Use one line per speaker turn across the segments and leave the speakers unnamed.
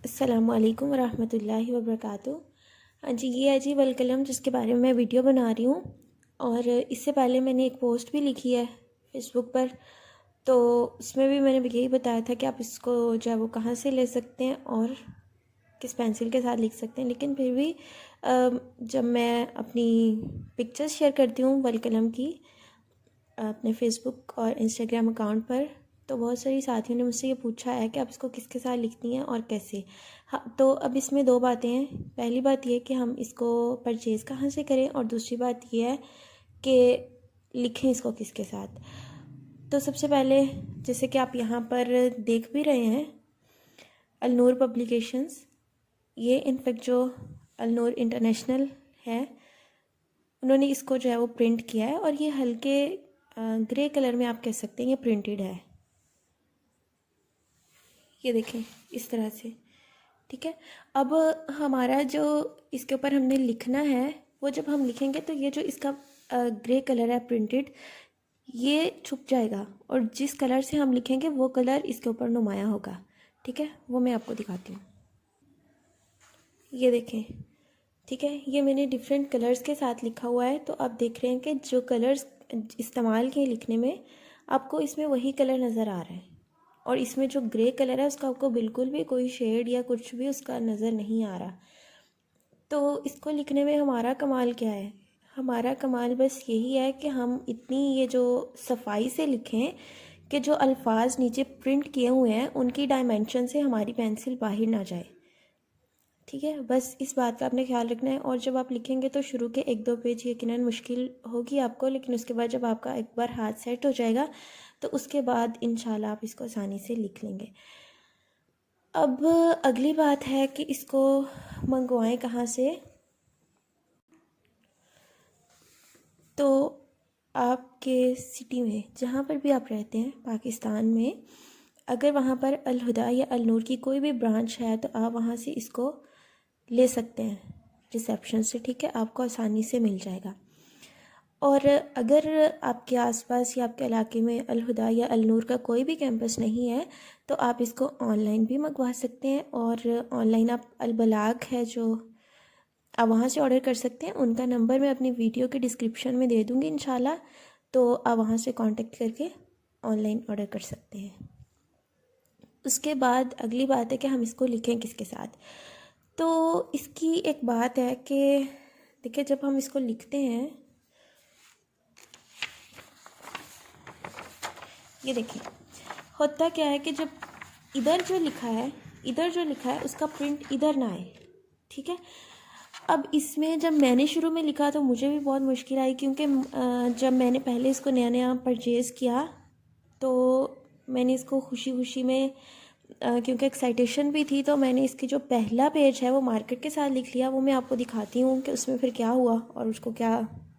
अस्सलामुअलैकुम वरहमतुल्लाहि वबरकातुहू। हाँ जी, ये है जी वलकलम जिसके बारे में मैं वीडियो बना रही हूँ। और इससे पहले मैंने एक पोस्ट भी लिखी है फ़ेसबुक पर, तो उसमें भी मैंने यही बताया था कि आप इसको जो है वो कहाँ से ले सकते हैं और किस पेंसिल के साथ लिख सकते हैं। लेकिन फिर भी जब मैं अपनी पिक्चर्स शेयर करती हूँ वलकलम की अपने फ़ेसबुक और इंस्टाग्राम अकाउंट पर, तो बहुत सारी साथियों ने मुझसे ये पूछा है कि आप इसको किसके साथ लिखती हैं और कैसे। हाँ, तो अब इसमें दो बातें हैं। पहली बात ये है कि हम इसको परचेज़ कहाँ से करें, और दूसरी बात ये है कि लिखें इसको किसके साथ। तो सबसे पहले, जैसे कि आप यहाँ पर देख भी रहे हैं, अलनूर पब्लिकेशंस, ये इनफेक्ट जो अलनूर इंटरनेशनल है, उन्होंने इसको जो है वो प्रिंट किया है। और ये हल्के ग्रे कलर में आप कह सकते हैं ये प्रिंटेड है। ये देखें इस तरह से, ठीक है। अब हमारा जो इसके ऊपर हमने लिखना है, वो जब हम लिखेंगे तो ये जो इसका ग्रे कलर है प्रिंटेड, ये छुप जाएगा और जिस कलर से हम लिखेंगे वो कलर इसके ऊपर नुमाया होगा, ठीक है। वो मैं आपको दिखाती हूँ। ये देखें, ठीक है, ये मैंने डिफरेंट कलर्स के साथ लिखा हुआ है। तो आप देख रहे हैं कि जो कलर्स इस्तेमाल किए लिखने में, आपको इसमें वही कलर नज़र आ रहा है। और इसमें जो ग्रे कलर है उसका आपको बिल्कुल भी कोई शेड या कुछ भी उसका नज़र नहीं आ रहा। तो इसको लिखने में हमारा कमाल क्या है? हमारा कमाल बस यही है कि हम इतनी ये जो सफाई से लिखें कि जो अल्फाज नीचे प्रिंट किए हुए हैं उनकी डायमेंशन से हमारी पेंसिल बाहर ना जाए, ठीक है। बस इस बात का आपने ख्याल रखना है। और जब आप लिखेंगे तो शुरू के एक दो पेज यकीनन मुश्किल होगी आपको, लेकिन उसके बाद जब आपका एक बार हाथ सेट हो जाएगा तो उसके बाद इंशाल्लाह आप इसको आसानी से लिख लेंगे। अब अगली बात है कि इसको मंगवाएं कहाँ से। तो आपके सिटी में जहाँ पर भी आप रहते हैं पाकिस्तान में, अगर वहाँ पर अल हुदा या अल नूर की कोई भी ब्रांच है तो आप वहाँ से इसको ले सकते हैं रिसेप्शन से, ठीक है। आपको आसानी से मिल जाएगा। और अगर आपके आसपास या आपके इलाके में अल हुदा या अल नूर का कोई भी कैंपस नहीं है तो आप इसको ऑनलाइन भी मंगवा सकते हैं। और ऑनलाइन आप अल बलाग है जो, आप वहाँ से ऑर्डर कर सकते हैं। उनका नंबर मैं अपनी वीडियो के डिस्क्रिप्शन में दे दूँगी इंशाल्लाह, तो आप वहाँ से कांटेक्ट करके ऑनलाइन ऑर्डर कर सकते हैं। उसके बाद अगली बात है कि हम इसको लिखें किसके साथ। तो इसकी एक बात है कि देखिए, जब हम इसको लिखते हैं, ये देखिए होता क्या है कि जब इधर जो लिखा है उसका प्रिंट इधर ना आए, ठीक है। अब इसमें जब मैंने शुरू में लिखा तो मुझे भी बहुत मुश्किल आई, क्योंकि जब मैंने पहले इसको नया नया परचेज़ किया तो मैंने इसको खुशी खुशी में क्योंकि एक्साइटेशन भी थी, तो मैंने इसकी जो पहला पेज है वो मार्केट के साथ लिख लिया। वो मैं आपको दिखाती हूँ कि उसमें फिर क्या हुआ और उसको क्या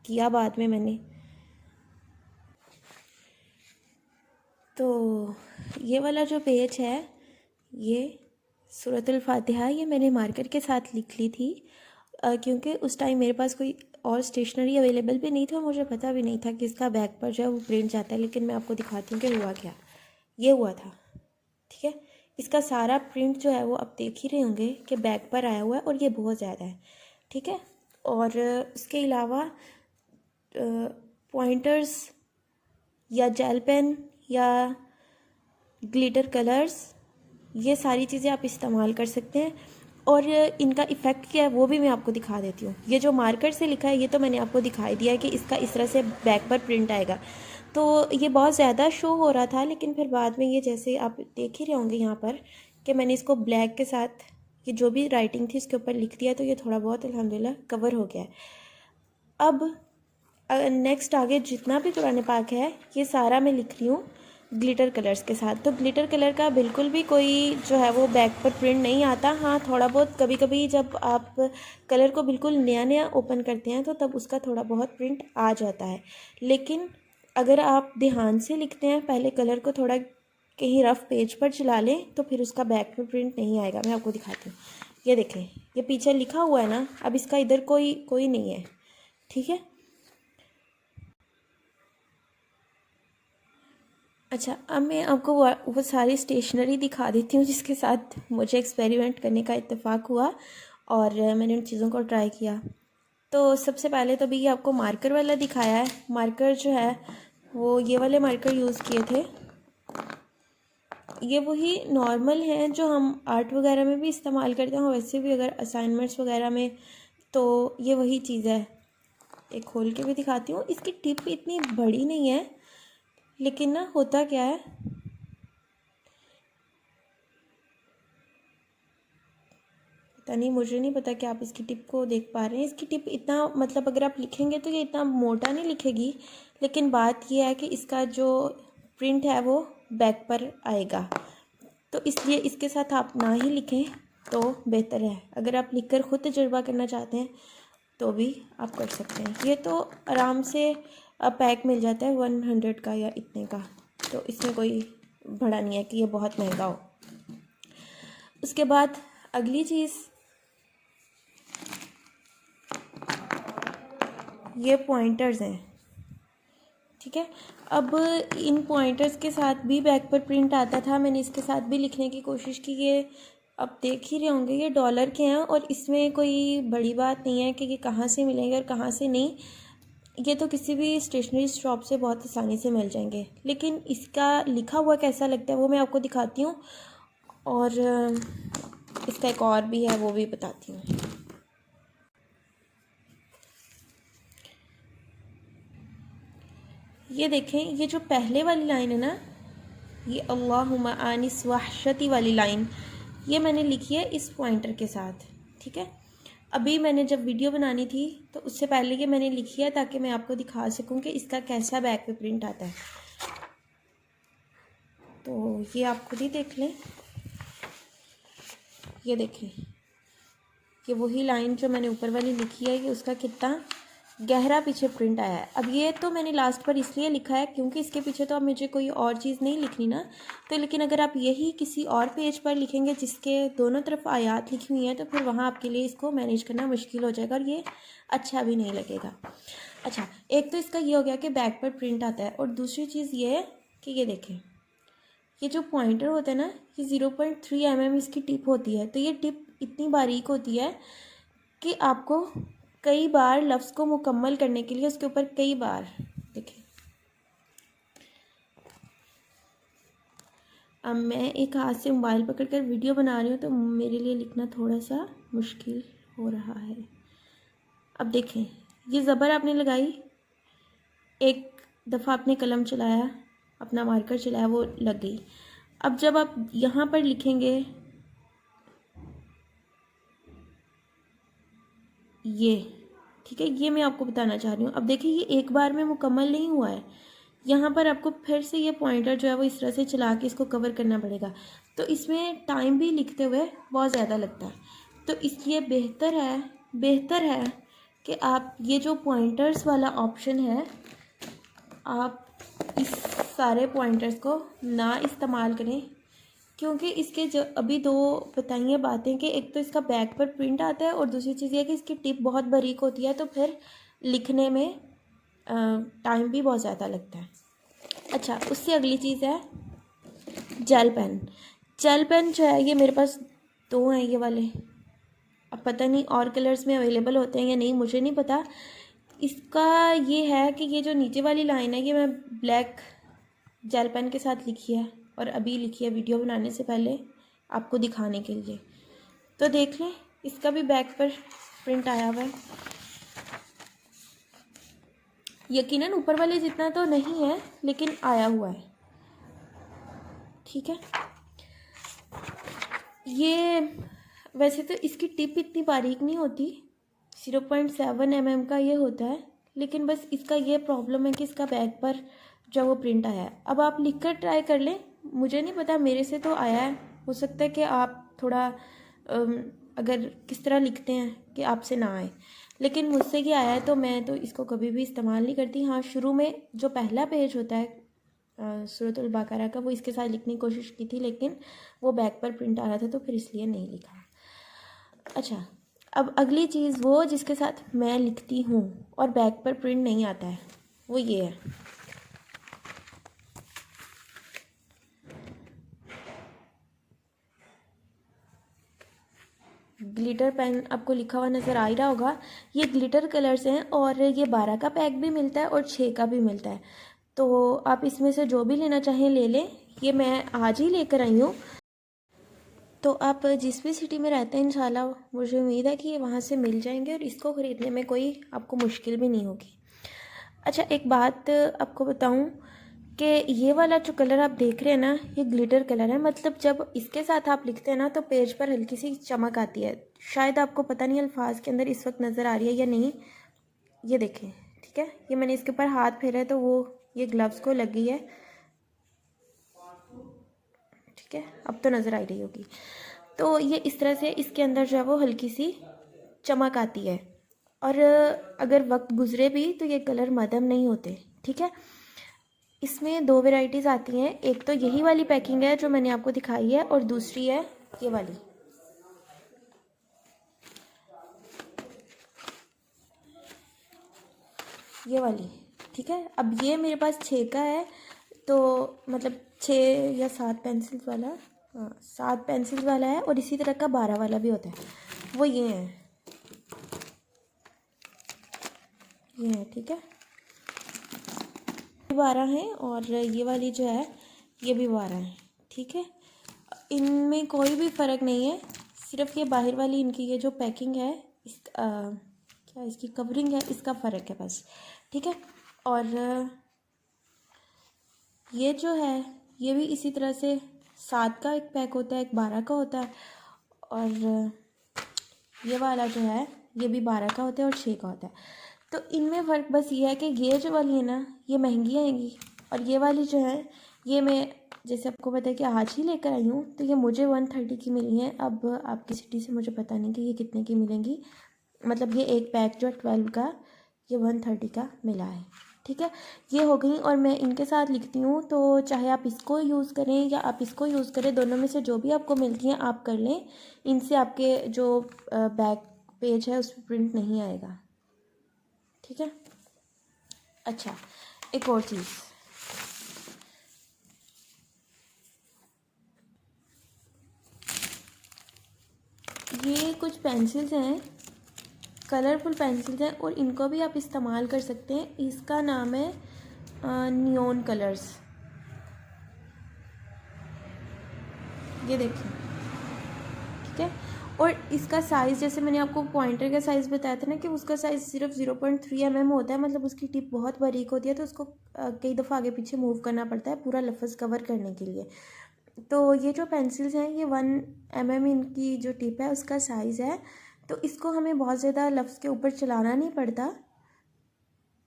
किया बाद में मैंने। तो ये वाला जो पेज है, ये सूरतुल फातिहा, ये मैंने मार्कर के साथ लिख ली थी, क्योंकि उस टाइम मेरे पास कोई और स्टेशनरी अवेलेबल भी नहीं था। मुझे पता भी नहीं था कि इसका बैक पर जो है वो प्रिंट जाता है। लेकिन मैं आपको दिखाती हूँ कि हुआ क्या। ये हुआ था, ठीक है। इसका सारा प्रिंट जो है वो आप देख ही रहे होंगे कि बैक पर आया हुआ है, और ये बहुत ज़्यादा है, ठीक है। और इसके अलावा पॉइंटर्स या जेल पेन या ग्लिटर कलर्स, ये सारी चीज़ें आप इस्तेमाल कर सकते हैं। और इनका इफ़ेक्ट क्या है वो भी मैं आपको दिखा देती हूँ। ये जो मार्कर से लिखा है ये तो मैंने आपको दिखाई दिया है कि इसका इस तरह से बैक पर प्रिंट आएगा। तो ये बहुत ज़्यादा शो हो रहा था, लेकिन फिर बाद में ये, जैसे आप देख ही रहे होंगे यहाँ पर, कि मैंने इसको ब्लैक के साथ ये जो भी राइटिंग थी इसके ऊपर लिख दिया, तो ये थोड़ा बहुत अल्हम्दुलिल्लाह कवर हो गया है। अब नेक्स्ट आगे जितना भी कुरान पाक है ये सारा मैं लिख रही हूँ ग्लिटर कलर्स के साथ। तो ग्लिटर कलर का बिल्कुल भी कोई जो है वो बैक पर प्रिंट नहीं आता। हाँ, थोड़ा बहुत कभी कभी जब आप कलर को बिल्कुल नया नया ओपन करते हैं तो तब उसका थोड़ा बहुत प्रिंट आ जाता है। लेकिन अगर आप ध्यान से लिखते हैं, पहले कलर को थोड़ा कहीं रफ़ पेज पर चला लें, तो फिर उसका बैक पर प्रिंट नहीं आएगा। मैं आपको दिखाती हूँ। ये देखें, ये पीछे लिखा हुआ है ना, अब इसका इधर कोई नहीं है, ठीक है। अच्छा, अब मैं आपको वो सारी स्टेशनरी दिखा देती हूँ जिसके साथ मुझे एक्सपेरिमेंट करने का इत्तेफाक हुआ और मैंने उन चीज़ों को ट्राई किया। तो सबसे पहले तो भी आपको मार्कर वाला दिखाया है। मार्कर जो है वो ये वाले मार्कर यूज़ किए थे। ये वही नॉर्मल हैं जो हम आर्ट वगैरह में भी इस्तेमाल करते हैं, वैसे भी अगर असाइनमेंट्स वगैरह में, तो ये वही चीज़ है। एक खोल के भी दिखाती हूँ। इसकी टिप इतनी बड़ी नहीं है, लेकिन ना होता क्या है, पता नहीं, मुझे नहीं पता कि आप इसकी टिप को देख पा रहे हैं। इसकी टिप इतना, मतलब अगर आप लिखेंगे तो ये इतना मोटा नहीं लिखेगी, लेकिन बात ये है कि इसका जो प्रिंट है वो बैक पर आएगा, तो इसलिए इसके साथ आप ना ही लिखें तो बेहतर है। अगर आप लिखकर ख़ुद तजुर्बा करना चाहते हैं तो भी आप कर सकते हैं। ये तो आराम से पैक मिल जाता है 100 का या इतने का, तो इसमें कोई बड़ा नहीं है कि ये बहुत महंगा हो। उसके बाद अगली चीज़, ये पॉइंटर्स हैं, ठीक है। अब इन पॉइंटर्स के साथ भी बैक पर प्रिंट आता था। मैंने इसके साथ भी लिखने की कोशिश की। ये अब देख ही रहे होंगे, ये डॉलर के हैं और इसमें कोई बड़ी बात नहीं है कि ये कहाँ से मिलेंगे और कहाँ से नहीं। ये तो किसी भी स्टेशनरी शॉप से बहुत आसानी से मिल जाएंगे, लेकिन इसका लिखा हुआ कैसा लगता है वो मैं आपको दिखाती हूँ, और इसका एक और भी है वो भी बताती हूँ। ये देखें, ये जो पहले वाली लाइन है ना, ये अल्लाहुम्मा आनिस वहशती वाली लाइन, ये मैंने लिखी है इस पॉइंटर के साथ, ठीक है। अभी मैंने जब वीडियो बनानी थी तो उससे पहले ये मैंने लिखी है ताकि मैं आपको दिखा सकूं कि इसका कैसा बैक पे प्रिंट आता है। तो ये आप खुद ही देख लें। ये देखें, ये वही लाइन जो मैंने ऊपर वाली लिखी है, ये उसका कितना गहरा पीछे प्रिंट आया है। अब ये तो मैंने लास्ट पर इसलिए लिखा है क्योंकि इसके पीछे तो अब मुझे कोई और चीज़ नहीं लिखनी ना, तो लेकिन अगर आप यही किसी और पेज पर लिखेंगे जिसके दोनों तरफ आयात लिखी हुई हैं तो फिर वहाँ आपके लिए इसको मैनेज करना मुश्किल हो जाएगा और ये अच्छा भी नहीं लगेगा। अच्छा, एक तो इसका ये हो गया कि बैक पर प्रिंट आता है, और दूसरी चीज़ ये है कि ये देखें, ये जो पॉइंटर होता है ना, ये 0.3 mm इसकी टिप होती है। तो ये टिप इतनी बारीक होती है कि आपको कई बार लफ्ज़ को मुकम्मल करने के लिए उसके ऊपर कई बार, देखिए अब मैं एक हाथ से मोबाइल पकड़कर वीडियो बना रही हूँ तो मेरे लिए लिखना थोड़ा सा मुश्किल हो रहा है। अब देखें, ये ज़बर आपने लगाई, एक दफ़ा आपने कलम चलाया, अपना मार्कर चलाया, वो लग गई। अब जब आप यहाँ पर लिखेंगे ये, ठीक है, ये मैं आपको बताना चाह रही हूँ। अब देखिए, ये एक बार में मुकम्मल नहीं हुआ है। यहाँ पर आपको फिर से ये पॉइंटर जो है वो इस तरह से चला के इसको कवर करना पड़ेगा, तो इसमें टाइम भी लिखते हुए बहुत ज़्यादा लगता है। तो इसलिए बेहतर है कि आप ये जो पॉइंटर्स वाला ऑप्शन है, आप इस सारे पॉइंटर्स को ना इस्तेमाल करें, क्योंकि इसके जो अभी दो बताइए बातें कि एक तो इसका बैक पर प्रिंट आता है और दूसरी चीज़ ये है कि इसकी टिप बहुत बारीक होती है, तो फिर लिखने में टाइम भी बहुत ज़्यादा लगता है। अच्छा, उससे अगली चीज़ है जेल पेन। जेल पेन जो है ये मेरे पास दो हैं, ये वाले। अब पता नहीं और कलर्स में अवेलेबल होते हैं या नहीं, मुझे नहीं पता। इसका ये है कि ये जो नीचे वाली लाइन है ये मैं ब्लैक जेल पेन के साथ लिखी है और अभी लिखी है वीडियो बनाने से पहले आपको दिखाने के लिए। तो देख लें, इसका भी बैक पर प्रिंट आया हुआ है। यकीनन ऊपर वाले जितना तो नहीं है, लेकिन आया हुआ है, ठीक है। ये वैसे तो इसकी टिप इतनी बारीक नहीं होती, 0.7 mm का ये होता है, लेकिन बस इसका ये प्रॉब्लम है कि इसका बैक पर जो वो प्रिंट आया है। अब आप लिख कर ट्राई कर लें, मुझे नहीं पता, मेरे से तो आया है। हो सकता है कि आप थोड़ा अगर किस तरह लिखते हैं कि आपसे ना आए, लेकिन मुझसे ये आया है, तो मैं तो इसको कभी भी इस्तेमाल नहीं करती। हाँ, शुरू में जो पहला पेज होता है सूरतुल बकरा का, वो इसके साथ लिखने की कोशिश की थी, लेकिन वो बैक पर प्रिंट आ रहा था तो फिर इसलिए नहीं लिखा। अच्छा, अब अगली चीज़ वो जिसके साथ मैं लिखती हूँ और बैक पर प्रिंट नहीं आता है, वो ये है। ग्लिटर पेन आपको लिखा हुआ नज़र आ ही रहा होगा, ये ग्लिटर कलर्स हैं और ये 12 का पैक भी मिलता है और 6 का भी मिलता है। तो आप इसमें से जो भी लेना चाहें ले लें। ये मैं आज ही लेकर आई हूँ। तो आप जिस भी सिटी में रहते हैं इंशाल्लाह मुझे उम्मीद है कि ये वहाँ से मिल जाएंगे और इसको ख़रीदने में कोई आपको मुश्किल भी नहीं होगी। अच्छा, एक बात आपको बताऊं कि ये वाला जो कलर आप देख रहे हैं ना, ये ग्लिटर कलर है। मतलब जब इसके साथ आप लिखते हैं ना तो पेज पर हल्की सी चमक आती है। शायद आपको पता नहीं अल्फाज के अंदर इस वक्त नज़र आ रही है या नहीं, ये देखें। ठीक है, ये मैंने इसके ऊपर हाथ फेरा है तो वो ये ग्लव्स को लगी है। ठीक है, अब तो नज़र आ रही होगी। तो ये इस तरह से इसके अंदर जो है वो हल्की सी चमक आती है और अगर वक्त गुजरे भी तो ये कलर मदम नहीं होते। ठीक है, इसमें 2 वैरायटीज़ आती हैं। एक तो यही वाली पैकिंग है जो मैंने आपको दिखाई है और दूसरी है ये वाली। ये वाली, ठीक है। अब ये मेरे पास 6 का है, तो मतलब 6 या 7 पेंसिल्स वाला, हाँ 7 पेंसिल्स वाला है और इसी तरह का 12 वाला भी होता है। वो ये है, ये है। ठीक है, 12 है और ये वाली जो है ये भी 12 है। ठीक है, इनमें कोई भी फ़र्क नहीं है, सिर्फ ये बाहर वाली इनकी ये जो पैकिंग है इस क्या इसकी कवरिंग है, इसका फ़र्क है बस। ठीक है, और ये जो है ये भी इसी तरह से 7 का एक पैक होता है, एक 12 का होता है और ये वाला जो है ये भी 12 का होता है और 6 का होता है। तो इनमें फ़र्क बस ये है कि ये जो वाली है ना ये महंगी आएंगी और ये वाली जो है ये मैं जैसे आपको पता है कि आज ही लेकर आई हूँ, तो ये मुझे 130 की मिली है। अब आपकी सिटी से मुझे पता नहीं कि ये कितने की मिलेंगी। मतलब ये एक पैक जो 12 का ये 130 का मिला है। ठीक है, ये हो गई। और मैं इनके साथ लिखती हूँ तो चाहे आप इसको यूज़ करें या आप इसको यूज़ करें, दोनों में से जो भी आपको मिलती हैं आप कर लें। इनसे आपके जो बैक पेज है उस पर प्रिंट नहीं आएगा। ठीक है, अच्छा एक और चीज़, ये कुछ पेंसिल्स हैं, कलरफुल पेंसिल्स हैं और इनको भी आप इस्तेमाल कर सकते हैं। इसका नाम है नियॉन कलर्स। ये देखिए, ठीक है। और इसका साइज़ जैसे मैंने आपको पॉइंटर का साइज़ बताया था ना कि उसका साइज़ सिर्फ 0.3 mm होता है। मतलब उसकी टिप बहुत बारीक होती है तो उसको कई दफ़ा आगे पीछे मूव करना पड़ता है पूरा लफ्ज़ कवर करने के लिए। तो ये जो पेंसिल्स हैं ये 1 mm इनकी जो टिप है उसका साइज़ है। तो इसको हमें बहुत ज़्यादा लफ्ज़ के ऊपर चलाना नहीं पड़ता,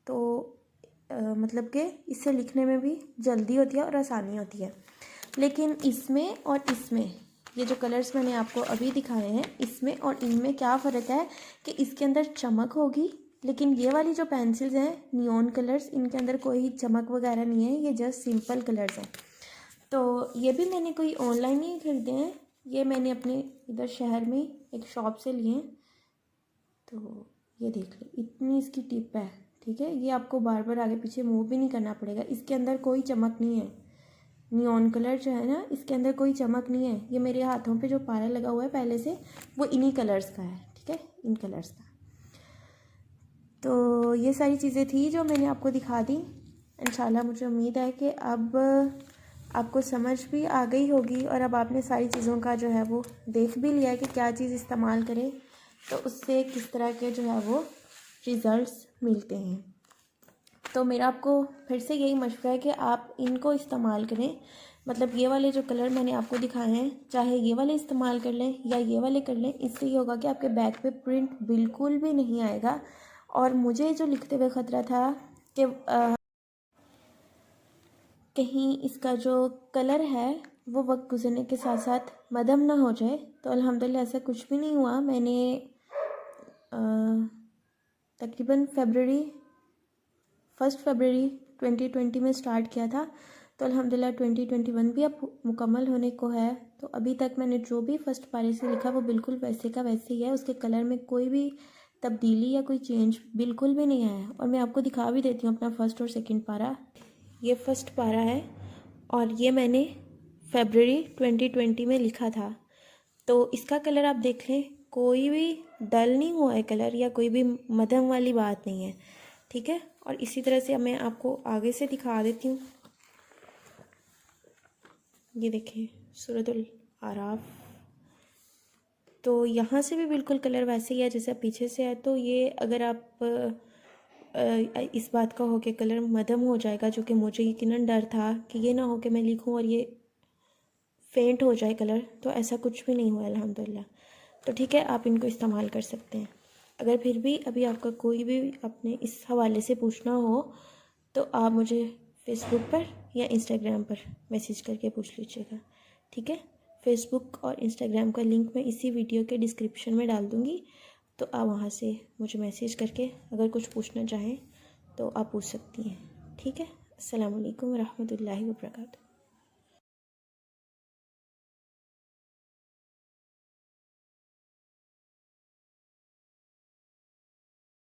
तो मतलब कि इससे लिखने में भी जल्दी होती है और आसानी होती है। लेकिन इसमें और इसमें ये जो कलर्स मैंने आपको अभी दिखाए हैं इसमें और इनमें क्या फ़र्क है कि इसके अंदर चमक होगी, लेकिन ये वाली जो पेंसिल्स हैं नियॉन कलर्स, इनके अंदर कोई चमक वगैरह नहीं है, ये जस्ट सिंपल कलर्स हैं। तो ये भी मैंने कोई ऑनलाइन नहीं खरीदे हैं, ये मैंने अपने इधर शहर में एक शॉप से लिए हैं। तो ये देख लो, इतनी इसकी टिप है। ठीक है, ये आपको बार बार आगे पीछे मूव भी नहीं करना पड़ेगा। इसके अंदर कोई चमक नहीं है, नियॉन कलर जो है ना इसके अंदर कोई चमक नहीं है। ये मेरे हाथों पे जो पारा लगा हुआ है पहले से वो इन्हीं कलर्स का है। ठीक है, इन कलर्स का। तो ये सारी चीज़ें थी जो मैंने आपको दिखा दी। इंशाल्लाह मुझे उम्मीद है कि अब आपको समझ भी आ गई होगी और अब आपने सारी चीज़ों का जो है वो देख भी लिया है कि क्या चीज़ इस्तेमाल करें तो उससे किस तरह के जो है वो रिज़ल्ट्स मिलते हैं। तो मेरा आपको फिर से यही मशवरा है कि आप इनको इस्तेमाल करें। मतलब ये वाले जो कलर मैंने आपको दिखाए हैं, चाहे ये वाले इस्तेमाल कर लें या ये वाले कर लें, इससे ये होगा कि आपके बैग पे प्रिंट बिल्कुल भी नहीं आएगा। और मुझे जो लिखते हुए ख़तरा था कि कहीं इसका जो कलर है वो वक्त गुजरने के साथ साथ मदम ना हो जाए, तो अल्हम्दुलिल्लाह ऐसा कुछ भी नहीं हुआ। मैंने तकरीबन 1 फरवरी 2020 में स्टार्ट किया था, तो अल्हम्दुलिल्लाह 2021 भी अब मुकम्मल होने को है। तो अभी तक मैंने जो भी फर्स्ट पारे से लिखा वो बिल्कुल वैसे का वैसे ही है, उसके कलर में कोई भी तब्दीली या कोई चेंज बिल्कुल भी नहीं आया है। और मैं आपको दिखा भी देती हूँ अपना फर्स्ट और सेकंड पारा। ये फर्स्ट पारा है और ये मैंने फरवरी 2020 में लिखा था। तो इसका कलर आप देख लें, कोई भी डल नहीं हुआ है कलर या कोई भी मध्यम वाली बात नहीं है, ठीक है। और इसी तरह से मैं आपको आगे से दिखा देती हूँ। ये देखिए सूरतुल आराफ, तो यहाँ से भी बिल्कुल कलर वैसे ही है जैसा पीछे से है। तो ये अगर आप इस बात का हो कि कलर मध्यम हो जाएगा, जो कि मुझे यकीनन डर था कि ये ना हो कि मैं लिखूं और ये फेंट हो जाए कलर, तो ऐसा कुछ भी नहीं हुआ अल्हम्दुलिल्लाह। तो ठीक है, आप इनको इस्तेमाल कर सकते हैं। अगर फिर भी अभी आपका कोई भी अपने इस हवाले से पूछना हो तो आप मुझे फ़ेसबुक पर या इंस्टाग्राम पर मैसेज करके पूछ लीजिएगा, ठीक है। फ़ेसबुक और इंस्टाग्राम का लिंक मैं इसी वीडियो के डिस्क्रिप्शन में डाल दूँगी, तो आप वहाँ से मुझे मैसेज करके अगर कुछ पूछना चाहें तो आप पूछ सकती हैं, ठीक है। अस्सलाम वालेकुम रहमतुल्लाहि व बरकातहू।